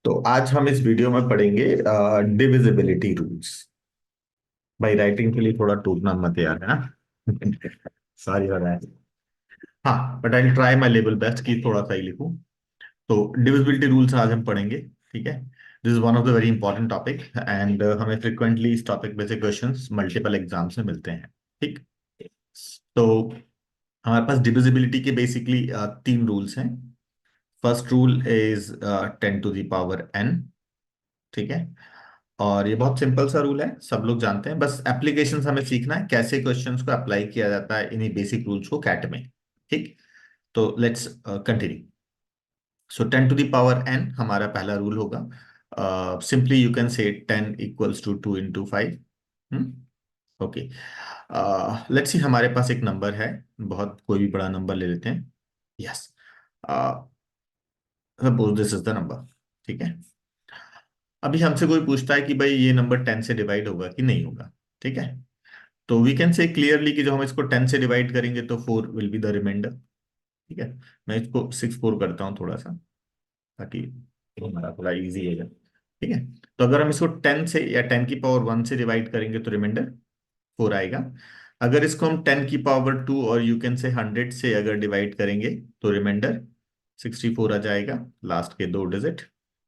तो आज हम इस वीडियो में पढ़ेंगे डिविजिबिलिटी रूल्स। भाई राइटिंग के लिए थोड़ा टूटना मत यार, है ना। सॉरी हो रहा है। हाँ, but I try my level best कि थोड़ा सा ही लिखूं। तो डिविजिबिलिटी रूल्स आज हम पढ़ेंगे। ठीक है, this is one of the very important topic and हमें फ्रिक्वेंटली इस टॉपिक में से क्वेश्चंस मल्टीपल एग्जाम्स में मिलते हैं। ठीक। तो हमारे पास डिविजिबिलिटी के बेसिकली तीन रूल्स हैं। First rule is 10 to the power n। ठीक है, और ये बहुत सिंपल सा रूल है, सब लोग जानते हैं। बस एप्लीकेशंस हमें सीखना है, कैसे क्वेश्चंस को अप्लाई किया जाता है इन्हीं बेसिक रूल्स को कैट में। ठीक। तो let's continue. So 10 to the power n हमारा पहला रूल होगा। Simply you can say 10 = 2 × 5। Okay, let's see हमारे पास एक नंबर है, बहुत कोई भी बड़ा नंबर ले लेते हैं। Yes, suppose this is the number. ठीक है, अभी हमसे कोई पूछता है कि भाई ये नंबर 10 से डिवाइड होगा कि नहीं होगा। ठीक है, तो वी कैन से क्लियरली कि जो हम इसको 10 से डिवाइड करेंगे तो 4 विल बी द रिमाइंडर। ठीक है, मैं इसको 6 4 करता हूँ थोड़ा सा, ताकि हमारा थोड़ा इजी है। ठीक है, तो अगर हम इसको 10 से या 10 की पावर 1 से डिवाइड करेंगे तो रिमाइंडर 4 आएगा। अगर इसको हम 10 की पावर 2 और यू कैन से 100 से अगर डिवाइड करेंगे तो रिमाइंडर 64 आ जाएगा, लास्ट के दो डिजिट।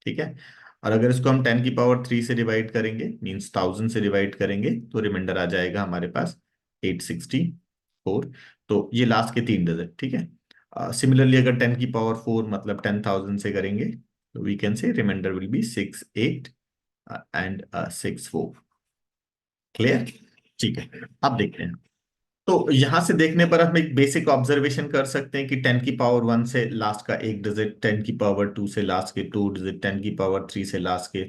ठीक है, और अगर इसको हम 10 की पावर 3 से डिवाइड करेंगे, मीन्स 1000 से डिवाइड करेंगे, तो रिमाइंडर आ जाएगा हमारे पास 864। तो ये लास्ट के तीन डिजिट। ठीक है, सिमिलरली अगर 10 की पावर 4 मतलब 10,000 से करेंगे तो we can say remainder will be 68 and 64। Clear? ठीक है, अब देखते हैं। तो यहां से देखने पर हम एक बेसिक ऑब्जर्वेशन कर सकते हैं कि 10 की पावर 1 से लास्ट का एक डिजिट, 10 की पावर 2 से लास्ट के टू डिजिट, 10 की पावर 3 से लास्ट के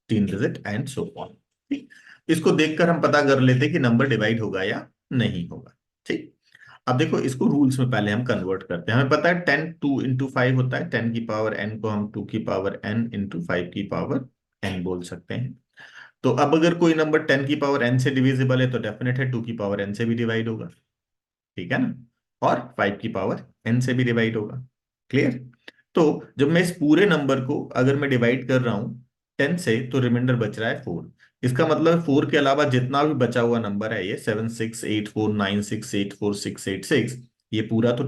तीन डिजिट एंड सो ऑन। ठीक, इसको देखकर हम पता कर लेते हैं कि नंबर डिवाइड होगा या नहीं होगा। ठीक, अब देखो इसको रूल्स में पहले हम कन्वर्ट करते हैं। हमें पता है 10 2 × 5 होता है, 10 की पावर n को हम 2 की पावर n × 5 की पावर n बोल सकते हैं। तो अब अगर कोई नंबर 10 की पावर n से डिविजिबल है तो डेफिनेट है 2 की पावर n से भी डिवाइड होगा। ठीक है ना, और 5 की पावर n से भी डिवाइड होगा। क्लियर? तो जब मैं इस पूरे नंबर को अगर मैं डिवाइड कर रहा हूं 10 से, तो रिमाइंडर बच रहा है 4। इसका मतलब 4 के अलावा जितना भी बचा हुआ नंबर है, ये 7 6 8 4 9 6 8 4 6 8 6, ये पूरा तो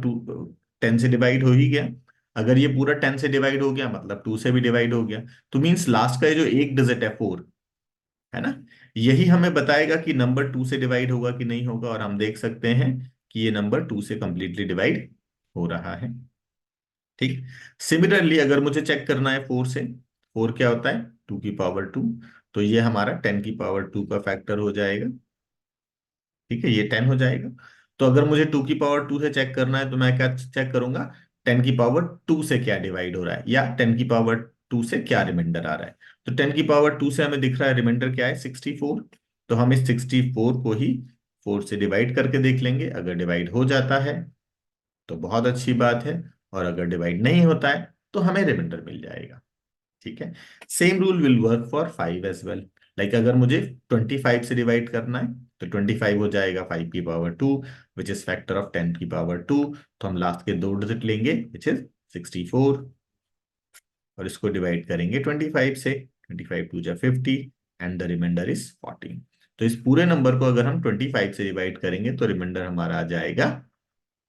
10 से डिवाइड हो ही गया। अगर ये पूरा 10 से डिवाइड हो गया मतलब 2 से भी डिवाइड हो गया। तो मीन्स लास्ट का ये जो एक डिजिट है 4, है ना, यही हमें बताएगा कि नंबर 2 से डिवाइड होगा कि नहीं होगा। और हम देख सकते हैं कि ये नंबर 2 से कंप्लीटली डिवाइड हो रहा है। ठीक, सिमिलरली अगर मुझे चेक करना है 4 से, 4 क्या होता है 2 की पावर 2, तो ये हमारा 10 की पावर 2 का फैक्टर हो जाएगा। ठीक है, ये 10 हो जाएगा। तो अगर मुझे 2 की पावर 2 से चेक करना है तो मैं क्या चेक करूंगा, 10 की पावर 2 से क्या डिवाइड हो रहा है या 10 की पावर 2 से क्या रिमाइंडर आ रहा है। तो 10 की पावर 2 से हमें दिख रहा है रिमाइंडर क्या है 64। तो हम इस 64 को ही 4 से डिवाइड करके देख लेंगे। अगर डिवाइड हो जाता है तो बहुत अच्छी बात है, और अगर डिवाइड नहीं होता है तो हमें रिमाइंडर मिल जाएगा। ठीक है, same rule will work for 5 as well. Like अगर मुझे 25 से डिवाइड करना है तो 25 हो जाएगा 5 की power 2, which is factor of 10 की पावर 2। तो हम लास्ट के दो डिजिट लेंगे विच इज 64, और इसको डिवाइड करेंगे 25 से, 25 2 × 50 एंड द रिमाइंडर इज 14। तो इस पूरे नंबर को अगर हम 25 से डिवाइड करेंगे तो रिमाइंडर हमारा आ जाएगा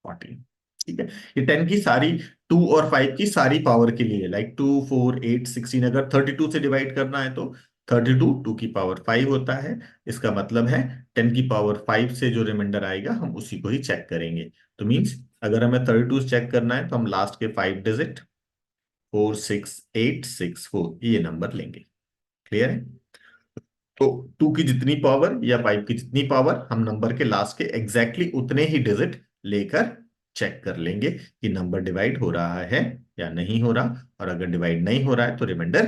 14। ठीक है, ये 10 की सारी 2 और 5 की सारी पावर के लिए, लाइक 2 4 8 16, अगर 32 से डिवाइड करना है तो 32 2 की पावर 5 होता है। इसका मतलब है 10 की पावर 5 से जो रिमाइंडर आएगा हम उसी को ही चेक करेंगे। तो मींस अगर हमें 32 चेक करना है तो हम लास्ट के 5 डिजिट 4 6 8 6 4 ये नंबर लेंगे। क्लियर है? तो 2 की जितनी पावर या 5 की जितनी पावर, हम नंबर के लास्ट के एग्जैक्टली उतने ही डिजिट लेकर चेक कर लेंगे कि नंबर डिवाइड हो रहा है या नहीं हो रहा, और अगर डिवाइड नहीं हो रहा है तो रिमाइंडर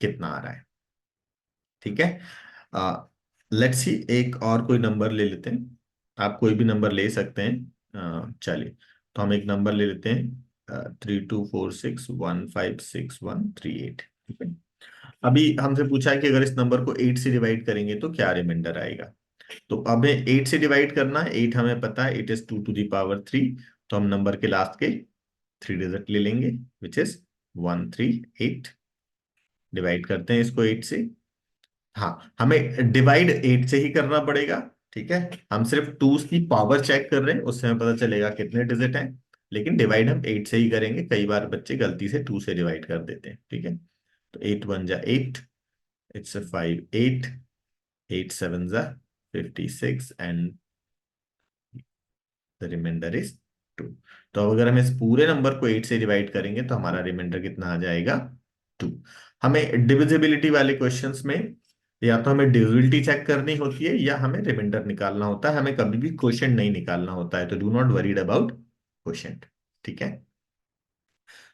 कितना आ रहा है। ठीक है, लेट्स सी एक और कोई नंबर ले लेते हैं। आप कोई भी नंबर ले सकते हैं। चलिए, तो हम एक नंबर ले लेते हैं 3246156138। ठीक है, अभी हमसे पूछा है कि अगर इस नंबर को 8 से डिवाइड करेंगे तो क्या रिमाइंडर आएगा। तो अब 8 से डिवाइड करना है, 8 हमें पता है 8 इज 2 to the power 3। तो हम नंबर के लास्ट के थ्री डिजिट ले लेंगे विच इज 138। डिवाइड करते हैं इसको 8 से। हाँ, हमें डिवाइड 8 से ही करना पड़ेगा, ठीक है। हम सिर्फ टूज की पावर चेक कर रहे हैं, उससे हमें पता चलेगा कितने डिजिट हैं, लेकिन डिवाइड हम 8 से ही करेंगे। कई बार बच्चे गलती से 2 से डिवाइड कर देते हैं, ठीक है। तो 8 1 जा 8, इट्स 5 8, 8 7 जा 56 एंड द रिमाइंडर इज 2। तो अब अगर हम इस पूरे नंबर को 8 से डिवाइड करेंगे तो हमारा रिमाइंडर कितना आ जाएगा? 2। हमें डिविजिबिलिटी वाले क्वेश्चंस में या तो हमें डिविजिबिलिटी चेक करनी होती है या हमें रिमाइंडर निकालना होता है, हमें कभी भी क्वोशिएंट नहीं निकालना होता है। तो do not worried about quotient, ठीक है।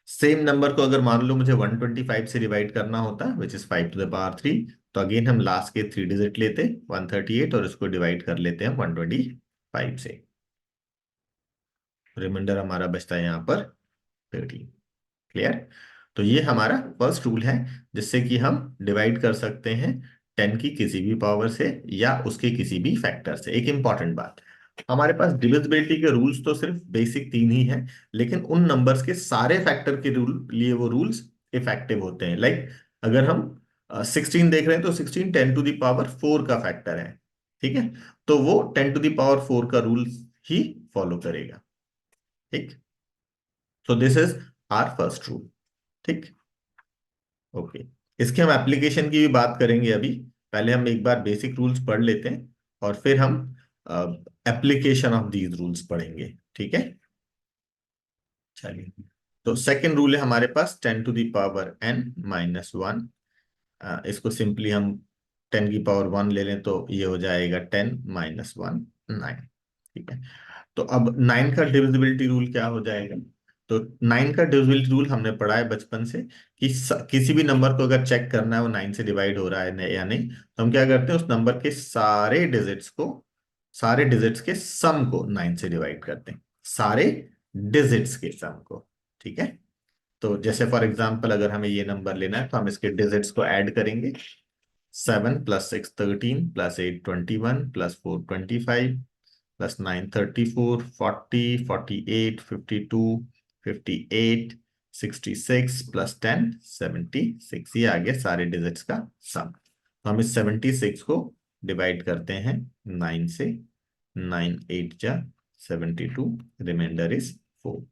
सेम नंबर को अगर मान लो मुझे 125 से डिवाइड करना होता है, which is 5 to the power 3, तो अगेन हम लास्ट के 3 डिजिट लेते 138 और इसको डिवाइड कर लेते हैं 125 से। रिमाइंडर हमारा बचता है यहाँ पर 13। क्लियर? तो ये हमारा फर्स्ट रूल है, जिससे कि हम डिवाइड कर सकते हैं 10 की किसी भी पावर से या उसके किसी भी फैक्टर से। एक इंपॉर्टेंट बात, हमारे पास डिविजिबिलिटी के रूल्स तो सिर्फ बेसिक 3 ही हैं, लेकिन उन नंबर्स के सारे फैक्टर के रूल लिए वो रूल्स इफेक्टिव होते हैं। लाइक अगर हम 16 देख रहे हैं तो 16 10 टू द पावर 4 का फैक्टर है, ठीक है। तो वो 10 टू द पावर 4 का रूल ही फॉलो करेगा, ठीक। So this is our first rule, ठीक। ओके, इसके हम एप्लीकेशन की भी बात करेंगे अभी। पहले हम एक बार बेसिक रूल्स पढ़ लेते हैं और फिर हम एप्लीकेशन ऑफ दीज रूल्स पढ़ेंगे, ठीक है। चलिए, तो सेकंड रूल है हमारे पास 10 टू द पावर n-1। इसको सिंपली हम 10 की पावर 1 ले लें तो ये हो जाएगा 10-1 9, ठीक है। तो अब 9 का डिविजिबिलिटी रूल क्या हो जाएगा? तो 9 का डिविजिबिलिटी रूल हमने पढ़ा है बचपन से कि किसी भी नंबर को अगर चेक करना है वो 9 से डिवाइड हो रहा है या नहीं, तो हम क्या करते हैं, उस नंबर के सारे डिजिट्स के सम को 9 से डिवाइड करते हैं, सारे डिजिट्स के सम को, ठीक है। तो जैसे फॉर एग्जांपल अगर हमें ये नंबर लेना है तो हम इसके डिजिट्स को ऐड करेंगे। 7 + 6 13 + 8 21 + 4 25 + 9 34 40 48 52 58 66 + 10 76। ये आ गया सारे डिजिट्स का सम। तो हम इस 76 को डिवाइड करते हैं 9 से। 9 8 जा 72, रिमाइंडर इज 4,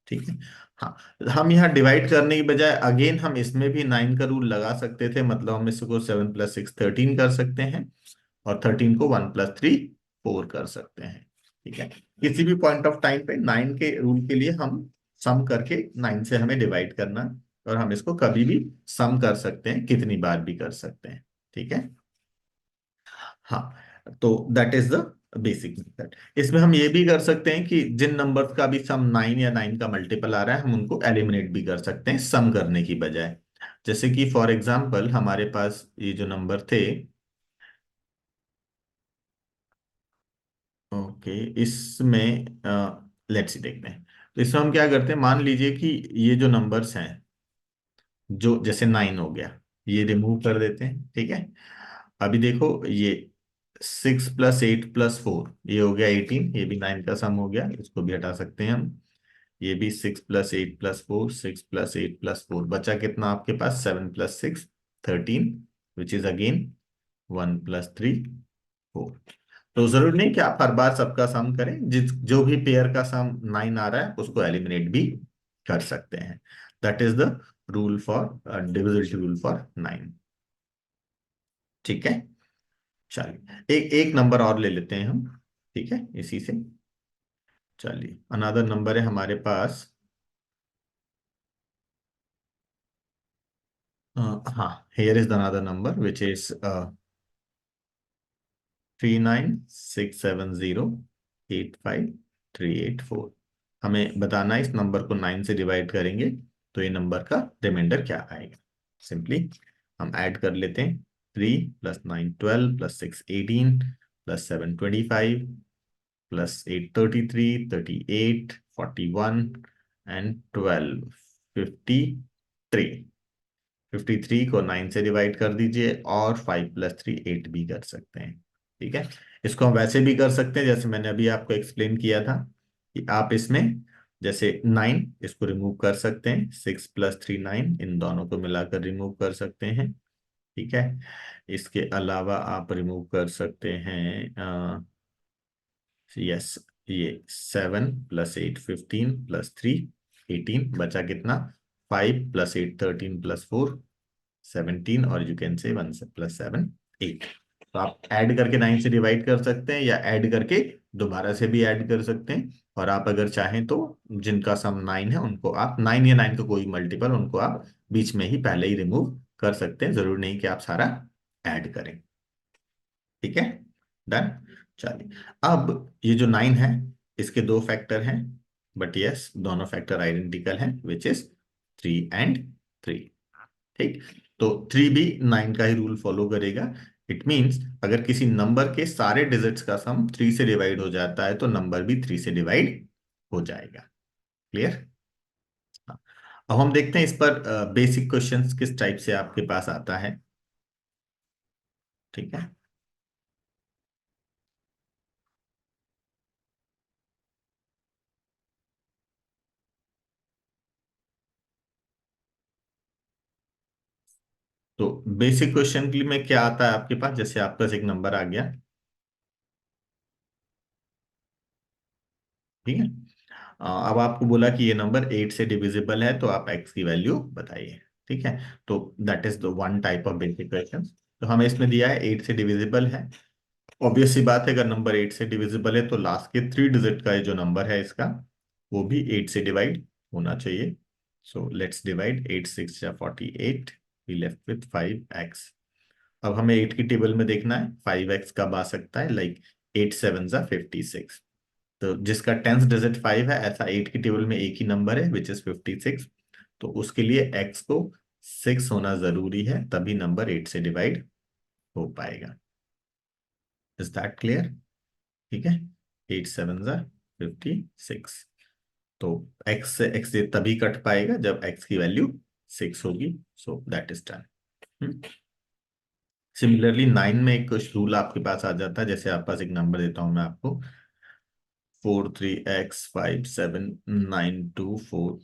ठीक है। हाँ, हम यहाँ डिवाइड करने की बजाय अगेन हम इसमें भी 9 का रूल लगा सकते थे, मतलब हम इसको 7 + 6 13 कर सकते हैं और 13 को 1 + 3 4 कर सकते हैं, ठीक है। किसी भी पॉइंट ऑफ टाइम पे 9 के रूल के लिए हम सम करके 9 से हमें डिवाइड करना है, और हम इसको कभी भी सम कर सकते हैं, कितनी बार भी कर सकते हैं, ठीक है। हाँ, तो that is the basic method. इसमें हम ये भी कर सकते हैं कि जिन नंबर्स का भी सम 9 या 9 का मल्टीपल आ रहा है हम उनको एलिमिनेट भी कर सकते हैं सम करने की बजाय। जैसे कि फॉर एग्जांपल हमारे पास ये जो नंबर थे, ओके, इसमें लेट्स सी देखते हैं। तो इसमें हम क्या करते हैं, मान लीजिए कि ये जो नंबर्स हैं, जो जैसे 9 हो गया, ये रिमूव कर देते हैं, ठीक है। अभी देखो ये 6 + 8 + 4 ये हो गया 18, ये भी 9 का सम हो गया, इसको भी हटा सकते हैं हम। ये भी 6 + 8 + 4, 6 + 8 + 4, बचा कितना आपके पास? 7 + 6 13, विच इज अगेन 1 + 3 4। तो जरूरी नहीं कि आप हर बार सबका सम करें, जिस जो भी पेयर का सम 9 आ रहा है उसको एलिमिनेट भी कर सकते हैं। That is the rule for divisibility rule for 9, ठीक है। चलिए एक एक नंबर और ले लेते हैं हम, ठीक है, इसी से। चलिए अनदर नंबर है हमारे पास, हाँ, here is another number which is 3967085384। हमें बताना है इस नंबर को 9 से डिवाइड करेंगे तो ये नंबर का रिमाइंडर क्या आएगा। सिंपली हम ऐड कर लेते हैं। 3 + 9 12 + 6 18 + 7 25 + 8 33 38 41 एंड 12 53। 53 को 9 से डिवाइड कर दीजिए और 5 + 3 8 भी कर सकते हैं, ठीक है। इसको हम वैसे भी कर सकते हैं जैसे मैंने अभी आपको एक्सप्लेन किया था कि आप इसमें जैसे 9, इसको रिमूव कर सकते हैं, 6 + 3 9, इन दोनों को मिलाकर रिमूव कर सकते हैं। ठीक है। इसके अलावा आप रिमूव कर सकते हैं, यस, ये 7 + 8 15 + 3 18, बचा कितना? 5 + 8 13 + 4 17, और यू कैन से 1 + 7 8। तो आप ऐड करके 9 से डिवाइड कर सकते हैं, या ऐड करके दोबारा से भी ऐड कर सकते हैं। और आप अगर चाहें तो जिनका सम 9 है उनको आप 9 या 9 का कोई मल्टीपल, उनको आप बीच में ही पहले ही रिमूव कर सकते हैं, जरूरी नहीं कि आप सारा ऐड करें। ठीक है, डन। चलिए, अब ये जो 9 है, इसके दो फैक्टर हैं, बट यस दोनों फैक्टर आइडेंटिकल हैं, विच इज 3 और 3। ठीक। तो 3 भी 9 का ही रूल फॉलो करेगा। इट मींस अगर किसी नंबर के सारे डिजिट्स का सम 3 से डिवाइड हो जाता है तो नंबर भी 3 से डिवाइड हो जाएगा। क्लियर? अब हम देखते हैं इस पर बेसिक क्वेश्चंस किस टाइप से आपके पास आता है। ठीक है। तो बेसिक क्वेश्चन के लिए में क्या आता है आपके पास, जैसे आपके पास एक नंबर आ गया। ठीक है। अब आपको बोला कि ये नंबर 8 से डिविजिबल है, तो आप x की वैल्यू बताइए। ठीक है। तो that is the one type of basic question. तो हमें इसमें दिया है 8 से डिविजिबल है। ऑब्वियस सी बात है, अगर नंबर 8 से डिविजिबल है तो लास्ट के 3 डिजिट का ये जो नंबर है इसका, वो भी 8 से डिवाइड होना चाहिए। सो लेट्स डिवाइड 8 6 या 48, वी लेफ्ट विथ 5x। अब हमें 8 की टेबल में देखना है 5x कब आ सकता है, लाइक 8 7 जा 56। तो जिसका 10th डिजिट 5 है, ऐसा 8 की टेबल में एक ही नंबर है विच इज 56। तो उसके लिए x को 6 होना जरूरी है, तभी नंबर 8 से डिवाइड हो पाएगा। Is that clear? ठीक है। 8 7 जा 56। तो x से x से तभी कट पाएगा जब x की वैल्यू 6 होगी। So that is done. Similarly 9 में एक कुछ रूल आपके पास आ जाता है, जैसे आपके पास एक नंबर देता हूं मैं आपको, 43x5792 4,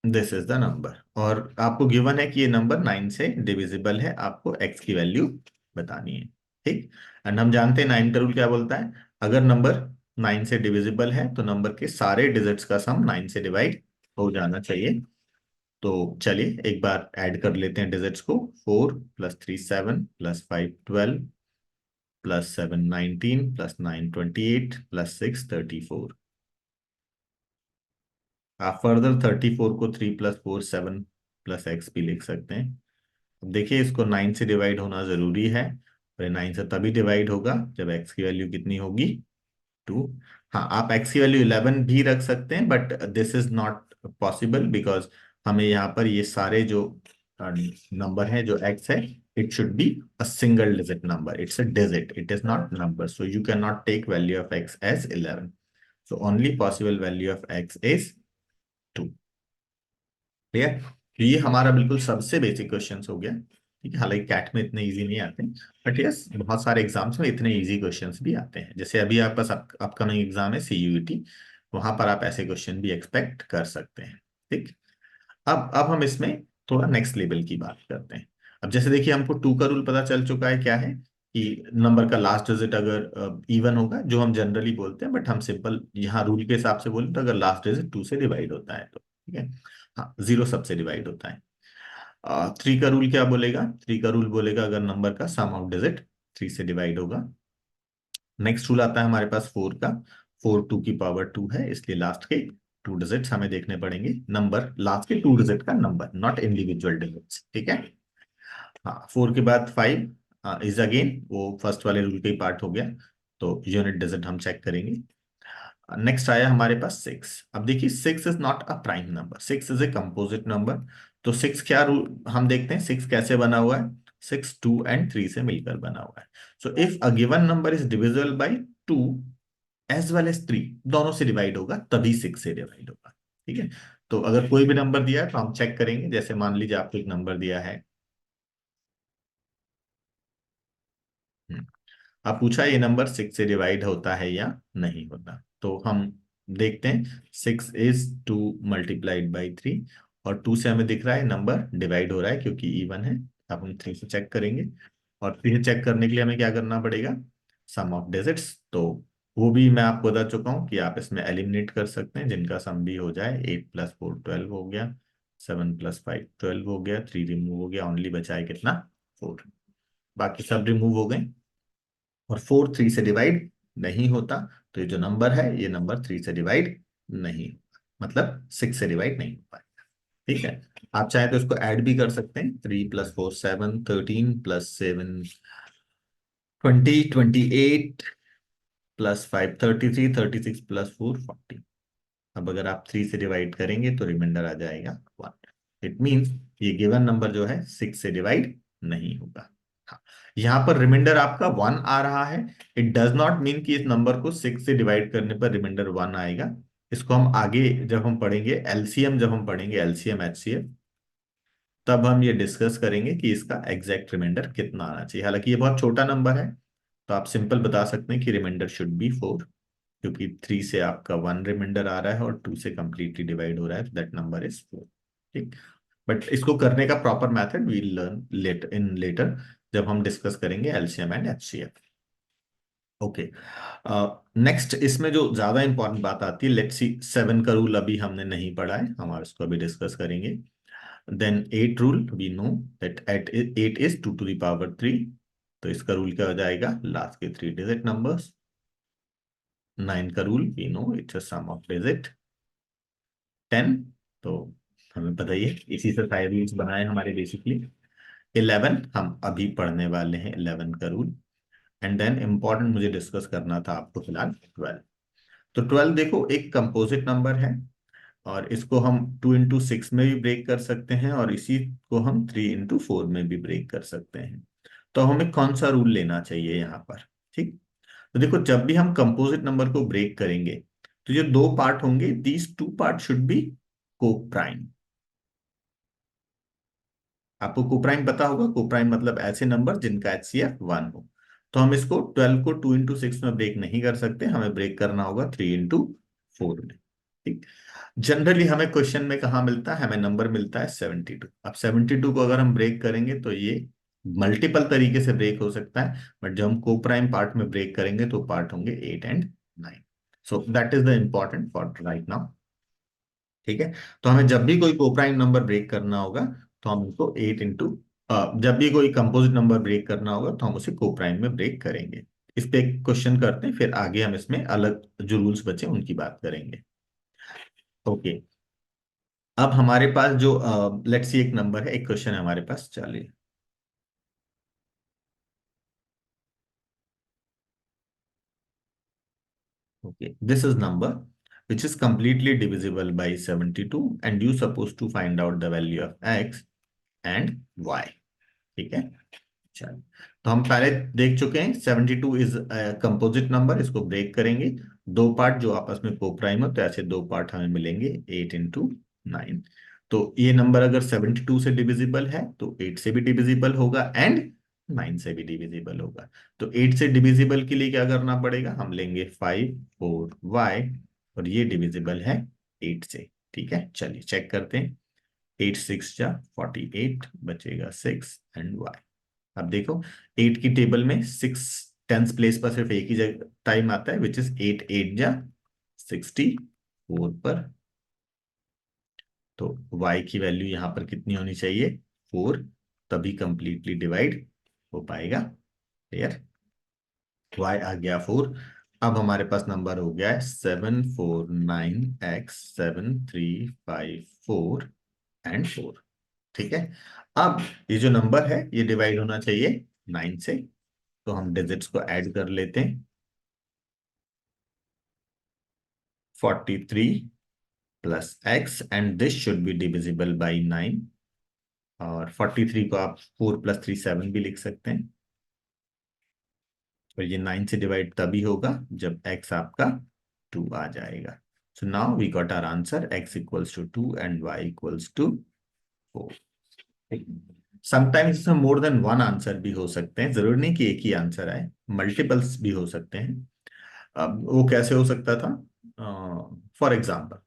this is the number, और आपको गिवन है कि ये नंबर 9 से डिविजिबल है, आपको x की वैल्यू बतानी है। ठीक। एंड हम जानते हैं 9 का रूल क्या बोलता है, अगर नंबर 9 से डिविजिबल है तो नंबर के सारे डिजिट्स का सम 9 से डिवाइड हो जाना चाहिए। तो चलिए एक बार ऐड कर लेते हैं डिजिट्स को। 4 + 3 7 +5 12 +7 19 +9 28 +6 34। आप फर्दर 34 को 3 + 4 7 +x भी लिख सकते हैं। अब देखिए, इसको 9 से डिवाइड होना जरूरी है, और 9 से तभी डिवाइड होगा जब x की वैल्यू कितनी होगी? 2। हाँ, आप x की वैल्यू 11 भी रख सकते हैं, but this is not possible, because हमें यहाँ पर ये सारे जो नंबर है, जो x है, it should be a single digit number, it's a digit, it is not number, so you can not take value of x as 11। So only possible value of x is 2। Clear? तो ये हमारा बिल्कुल सबसे basic question हो गया। ठीक है, हालांकि कैट में इतने इजी नहीं आते, बट यस बहुत सारे एग्जाम्स में इतने इजी क्वेश्चंस भी आते हैं, जैसे अभी आपका अपकमिंग एग्जाम है CUET, वहां पर आप ऐसे क्वेश्चन भी एक्सपेक्ट कर सकते हैं। ठीक। अब हम इसमें थोड़ा नेक्स्ट लेवल की बात करते हैं। अब जैसे देखिए, हमको 2 का रूल पता चल चुका है, क्या है कि नंबर का लास्ट डिजिट अगर इवन होगा, जो हम जनरली बोलते हैं, बट हम सिंपल यहाँ रूल के हिसाब से बोले तो अगर लास्ट डिजिट 2 से डिवाइड होता है तो ठीक है। हाँ, 0 सबसे डिवाइड होता है। 3 का रूल क्या बोलेगा? 3 का रूल बोलेगा अगर नंबर का सम ऑफ डिजिट 3 से डिवाइड होगा। नेक्स्ट रूल आता है हमारे पास 4 का। 4 2 की पावर 2 है, इसलिए लास्ट के 2 डिजिट्स हमें देखने पड़ेंगे, नंबर लास्ट के 2 डिजिट का नंबर, नॉट इंडिविजुअल डिजिट्स। ठीक है। हाँ, 4 के बाद 5 इज अगेन वो फर्स्ट वाले रूल का ही पार्ट हो गया, तो यूनिट डिजिट हम चेक करेंगे। नेक्स्ट आया हमारे पास 6। अब देखिए, 6 is not a prime number, 6 is a composite number. तो 6 क्या रूल हम देखते हैं, 6 कैसे बना हुआ है? 6 2 एंड 3 से मिलकर बना हुआ है। So if a given number is divisible by 2 as well as 3, दोनों से डिवाइड होगा तभी 6 से डिवाइड होगा। ठीक है। तो अगर कोई भी नंबर दिया है तो हम चेक करेंगे, जैसे मान लीजिए आपको एक नंबर दिया है, अब पूछा ये नंबर 6 से डिवाइड होता है या नहीं होता, तो हम देखते हैं, 6 is 2 × 3 और 2 से हमें दिख रहा है नंबर डिवाइड हो रहा है क्योंकि इवन है। अब हम 3 से चेक करेंगे, और 3 से चेक करने के लिए हमें क्या करना पड़ेगा, सम ऑफ डिजिट्स। तो वो भी मैं आपको बता चुका हूँ कि आप इसमें एलिमिनेट कर सकते हैं, जिनका सम भी हो जाए। 8 + 4 12 हो गया, 7 + 5 12 हो गया, 3 रिमूव हो गया, ओनली बचा है कितना, 4। बाकी सब रिमूव हो गए, और 4 3 से डिवाइड नहीं होता। तो ये जो नंबर है ये नंबर 3 से डिवाइड नहीं होता, मतलब 6 से डिवाइड नहीं हो पाएगा। ठीक है, आप चाहे तो इसको ऐड भी कर सकते हैं। 3 + 4 7, 13 + 7 20, 28 +5 33, 36 + 4 40। अब अगर आप 3 से डिवाइड करेंगे तो रिमाइंडर आ जाएगा 1। इट मीन्स ये गिवन नंबर जो है 6 से डिवाइड नहीं होगा। हाँ, यहाँ पर रिमाइंडर आपका 1 आ रहा है। इट डज नॉट मीन कि इस नंबर को 6 से डिवाइड करने पर रिमाइंडर 1 आएगा। इसको हम आगे जब हम पढ़ेंगे एलसीएम, जब हम पढ़ेंगे एलसीएम एचसीएफ, तब हम ये डिस्कस करेंगे कि इसका एग्जैक्ट रिमाइंडर कितना आना चाहिए। हालांकि ये बहुत छोटा नंबर है, तो आप सिंपल बता सकते हैं कि रिमाइंडर शुड बी 4, क्योंकि 3 से आपका 1 रिमाइंडर आ रहा है और 2 से कंप्लीटली डिवाइड हो रहा है, दैट नंबर इज 4। ठीक, बट इसको करने का proper method we learn later जब हम डिस्कस करेंगे LCM and HCF. Okay, next इसमें जो ज्यादा इंपॉर्टेंट बात आती है, लेट्स सी 7 का रूल अभी हमने नहीं पढ़ा है, हम इसको अभी डिस्कस करेंगे। Then 8 rule, we know that eight 8 is 2 to the power 3। तो इसका रूल क्या हो जाएगा, लास्ट के 3 डिजिट नंबर्स। 9 का rule we know it's a sum of digit 10। तो हमें पता ही है, इसी से सारे रूल्स बनाए हमारे बेसिकली। 11 हम अभी पढ़ने वाले हैं, 11 का रूल। एंड देन इंपॉर्टेंट मुझे डिस्कस करना था आपको फिलहाल 12। तो 12 देखो एक कंपोजिट नंबर है, और इसको हम 2 × 6 में भी ब्रेक कर सकते हैं, और इसी को हम 3 × 4 में भी ब्रेक कर सकते हैं। तो हमें कौन सा रूल लेना चाहिए यहाँ पर। ठीक, तो देखो जब भी हम कंपोजिट नंबर को ब्रेक करेंगे, तो जो दो पार्ट होंगे, दीज 2 पार्ट शुड बी को प्राइम। आपको कोप्राइम पता होगा, कोप्राइम मतलब ऐसे नंबर जिनका एचसीएफ 1 हो। तो हम इसको 12 को 2 × 6 में ब्रेक नहीं कर सकते, हमें ब्रेक करना होगा 3 × 4 में। ठीक, जनरली हमें क्वेश्चन में कहाँ मिलता है, हमें नंबर मिलता है 72। अब 72 को अगर हम ब्रेक करेंगे तो ये मल्टीपल तरीके से ब्रेक हो सकता है, बट जब हम कोप्राइम पार्ट में ब्रेक करेंगे तो पार्ट होंगे 8 and 9। So that is the important for right now. ठीक है, तो हमें जब भी कोई कोप्राइम नंबर ब्रेक करना होगा तो हम उसको 8 जब भी कोई कंपोजिट नंबर ब्रेक करना होगा तो हम उसे कोप्राइम में ब्रेक करेंगे। इस पे एक क्वेश्चन करते हैं, फिर आगे हम इसमें अलग जो रूल्स बचे उनकी बात करेंगे। ओके, अब हमारे पास जो लेट्स सी एक नंबर है, एक क्वेश्चन है हमारे पास, चलिए। Okay, this is number which is completely divisible by 72 and you supposed to find out the value of x and y। ठीक है, चलो, तो हम पहले देख चुके हैं 72 इज कंपोजिट नंबर, इसको ब्रेक करेंगे। दो पार्ट जो आपस में कोप्राइम हो, तो ऐसे दो पार्ट हमें मिलेंगे 8 × 9। तो ये नंबर अगर 72 से डिविजिबल है तो 8 से भी डिविजिबल होगा एंड 9 से भी डिविजिबल होगा। तो 8 से डिविजिबल के लिए क्या करना पड़ेगा, हम लेंगे 5 4 y, और ये डिविजिबल है 8 से। ठीक है, चलिए चेक करते हैं। 8 6 जा 48, बचेगा 6 एंड y। अब देखो 8 की टेबल में 6 टेंस प्लेस पर सिर्फ एक ही जगह टाइम आता है, विच इज 8 8 जा 64 पर। तो y की वैल्यू यहाँ पर कितनी होनी चाहिए, 4, तभी कंप्लीटली डिवाइड हो पाएगा। क्लियर, y आ गया 4। अब हमारे पास नंबर हो गया है 749x7354 ठीक है, अब ये जो नंबर है ये डिवाइड होना चाहिए 9 से। तो हम डिजिट्स को ऐड कर लेते हैं। 43 + x and this should be divisible by 9। और 43 को आप 4 + 3 7 भी लिख सकते हैं। और ये 9 से डिवाइड तभी होगा जब x आपका 2 आ जाएगा। So now we got our answer, x = 2 and y = 4। Sometimes इसमें मोर देन वन आंसर भी हो सकते हैं, जरूरी नहीं कि एक ही आंसर आए, मल्टीपल्स भी हो सकते हैं। अब वो कैसे हो सकता था, फॉर एग्जाम्पल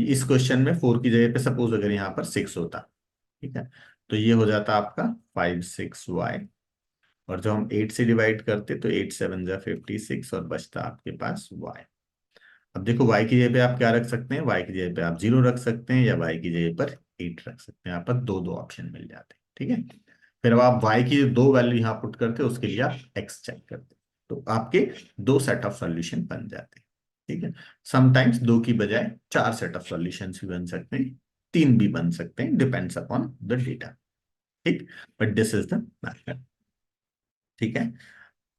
इस क्वेश्चन में 4 की जगह पे सपोज अगर यहाँ पर 6 होता, ठीक है, तो ये हो जाता आपका 5 6 y। और जब हम 8 से डिवाइड करते तो 8 7 जा 56 और बचता आपके पास y। अब देखो y की जगह पे आप क्या रख सकते हैं, y की जगह पे आप 0 रख सकते हैं या y की जगह पर 8 रख सकते हैं। यहाँ पर दो दो ऑप्शन मिल जाते हैं, ठीक है। फिर अब आप y की दो वैल्यू यहाँ पुट करते हैं, उसके लिए आप x चेक करते हैं, तो आपके दो सेट ऑफ सॉल्यूशन बन जाते हैं, ठीक है। समटाइम्स दो की बजाय चार सेट ऑफ सॉल्यूशंस भी बन सकते हैं, तीन भी बन सकते हैं, डिपेंड्स अपॉन द डेटा, ठीक। But this is the method, ठीक है।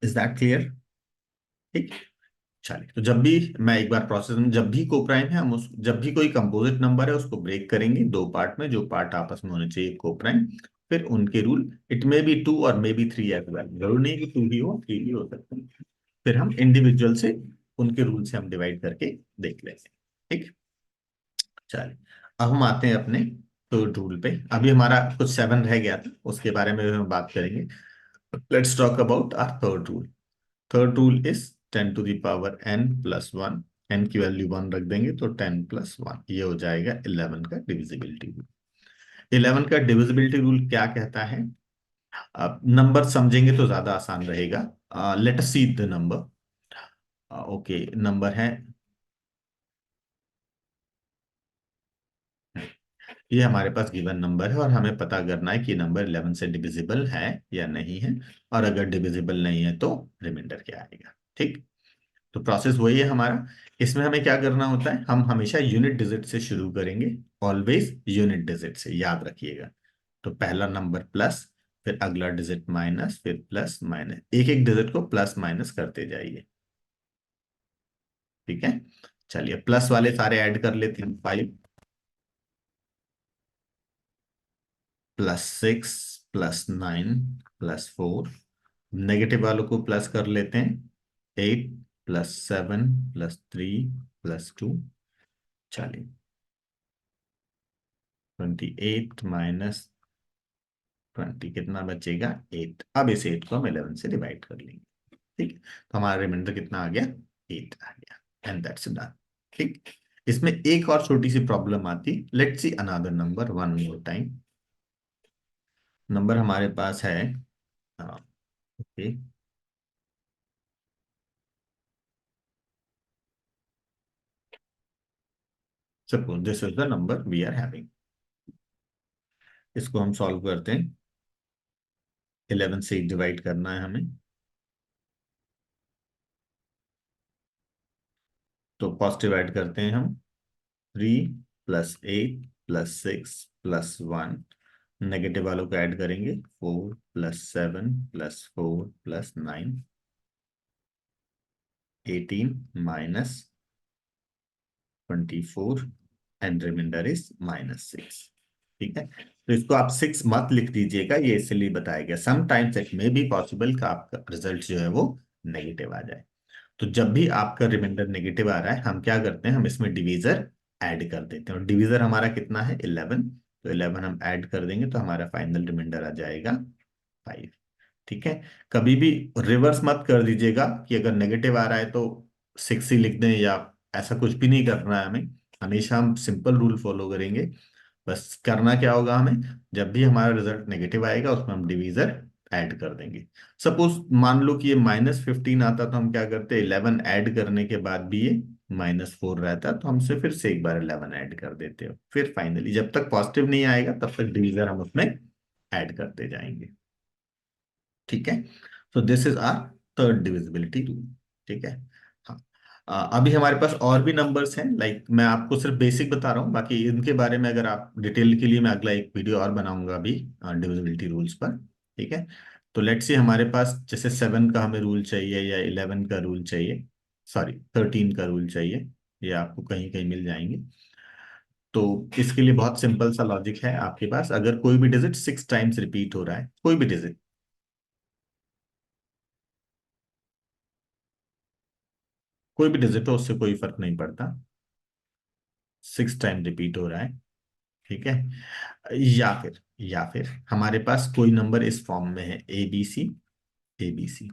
Is that clear? ठीक। चलिए, तो जब भी मैं एक बार प्रोसेस में, जब भी कोप्राइम है हम उस, जब भी कोई कंपोजिट नंबर है उसको ब्रेक करेंगे दो पार्ट में, जो पार्ट आपस में होने चाहिए कोप्राइम, फिर उनके रूल, इट मे बी 2 और मे बी 3 एज वेल, जरूर नहीं कि 2 ही हो, 3 भी हो सकते हैं। फिर हम इंडिविजुअल से उनके रूल से हम डिवाइड करके देख लेंगे, ठीक। चलिए, अब हम आते हैं अपने थर्ड रूल पे। अभी हमारा कुछ 7 रह गया था, उसके बारे में भी हम बात करेंगे। Let's talk about our third rule. Third rule is 10 to the power n+1। n की वैल्यू 1 रख देंगे तो 10+1, ये हो जाएगा 11 का डिविजिबिलिटी रूल। 11 का डिविजिबिलिटी रूल क्या कहता है? अब नंबर समझेंगे तो ज्यादा आसान रहेगा। Let us see the number. Okay, number है, ये हमारे पास गिवन नंबर है और हमें पता करना है कि नंबर 11 से डिविजिबल है या नहीं है, और अगर डिविजिबल नहीं है तो रिमाइंडर क्या आएगा, ठीक। तो प्रोसेस वही है हमारा। इसमें हमें क्या करना होता है, हम हमेशा यूनिट डिजिट से शुरू करेंगे, ऑलवेज यूनिट डिजिट से, याद रखिएगा। तो पहला नंबर प्लस, फिर अगला डिजिट माइनस, फिर प्लस माइनस, एक एक डिजिट को प्लस माइनस करते जाइए, ठीक है। चलिए, प्लस वाले सारे ऐड कर लेते हैं। 5+6 +9 +4, नेगेटिव वालों को प्लस कर लेते हैं। 8+7 +3 +2। चलिए, 28 - 20 कितना बचेगा? 8। अब इस 8 को हम 11 से डिवाइड कर लेंगे, ठीक। तो हमारा रिमाइंडर कितना आ गया? 8 आ गया, एंड दैट्स डन, ठीक। इसमें एक और छोटी सी प्रॉब्लम आती, let's see another number one more time. Number हमारे पास है, okay, suppose this is the number we are having. इसको हम सॉल्व करते हैं। 11 से डिवाइड करना है हमें, तो पॉजिटिव ऐड करते हैं हम। 3+8+6+1, नेगेटिव वालों को ऐड करेंगे। 4+7+4+9, 18 - 24, एंड रिमाइंडर इज -6, ठीक है। तो इसको आप 6 मत लिख दीजिएगा, ये इसलिए बताया गया, sometimes it may be possible कि आपका रिजल्ट जो है वो नेगेटिव आ जाए। तो जब भी आपका रिमाइंडर नेगेटिव आ रहा है, हम क्या करते हैं, हम इसमें डिवीजर ऐड कर देते हैं, और डिवीजर हमारा कितना है? 11। तो 11 हम ऐड कर देंगे तो हमारा फाइनल रिमाइंडर आ जाएगा 5, ठीक है। कभी भी रिवर्स मत कर दीजिएगा कि अगर नेगेटिव आ रहा है तो 6 ही लिख दें, या ऐसा कुछ भी नहीं करना है हमें। हमेशा हम सिंपल रूल फॉलो करेंगे। बस करना क्या होगा हमें, जब भी हमारा रिजल्ट नेगेटिव आएगा उसमें हम डिवीजर ऐड कर देंगे। सपोज मान लो कि ये -15 आता, तो हम क्या करते, 11 ऐड करने के बाद भी ये -4 रहता, तो हमसे फिर से एक बार 11 ऐड कर देते हो, फिर फाइनली जब तक पॉजिटिव नहीं आएगा तब तक डिवीजर हम उसमें ऐड करते जाएंगे, ठीक है। So this is our third divisibility rule, ठीक है। हाँ, अभी हमारे पास और भी नंबर्स हैं, लाइक मैं आपको सिर्फ बेसिक बता रहा हूँ, बाकी इनके बारे में अगर आप डिटेल के लिए मैं अगला एक वीडियो और बनाऊंगा अभी डिविजिबिलिटी रूल्स पर, ठीक है। तो लेट्स से हमारे पास जैसे 7 का हमें रूल चाहिए, या 11 का रूल चाहिए, सॉरी 13 का रूल चाहिए, ये आपको कहीं कहीं मिल जाएंगे। तो इसके लिए बहुत सिंपल सा लॉजिक है आपके पास, अगर कोई भी डिजिट 6 टाइम्स रिपीट हो रहा है, कोई भी डिजिट, कोई भी डिजिट हो उससे कोई फर्क नहीं पड़ता, 6 टाइम रिपीट हो रहा है, ठीक है। या फिर हमारे पास कोई नंबर इस फॉर्म में है, ABC ABC,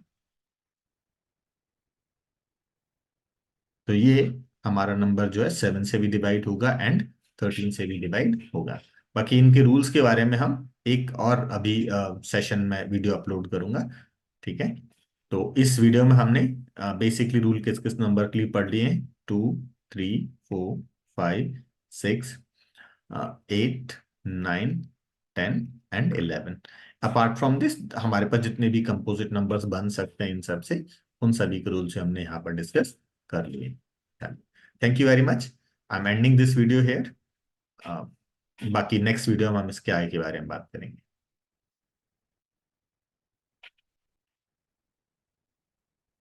तो ये हमारा नंबर जो है 7 से भी डिवाइड होगा एंड 13 से भी डिवाइड होगा। बाकी इनके रूल्स के बारे में हम एक और अभी सेशन में वीडियो अपलोड करूंगा। ठीक है। तो इस वीडियो में हमने बेसिकली रूल किस किस नंबर के लिए पढ़ लिए हैं, 2, 3, 4, 5, 6, 8, 9, 10 एंड 11। अपार्ट फ्रॉम दिस हमारे पास जितने भी कंपोजिट नंबर्स बन सकते हैं इन सब से, उन सभी के रूल्स हमने यहाँ पर डिस्कस कर लिए। Thank you very much. I am ending this video hair. बाकी नेक्स्ट वीडियो में हम इसके आगे के बारे में बात करेंगे।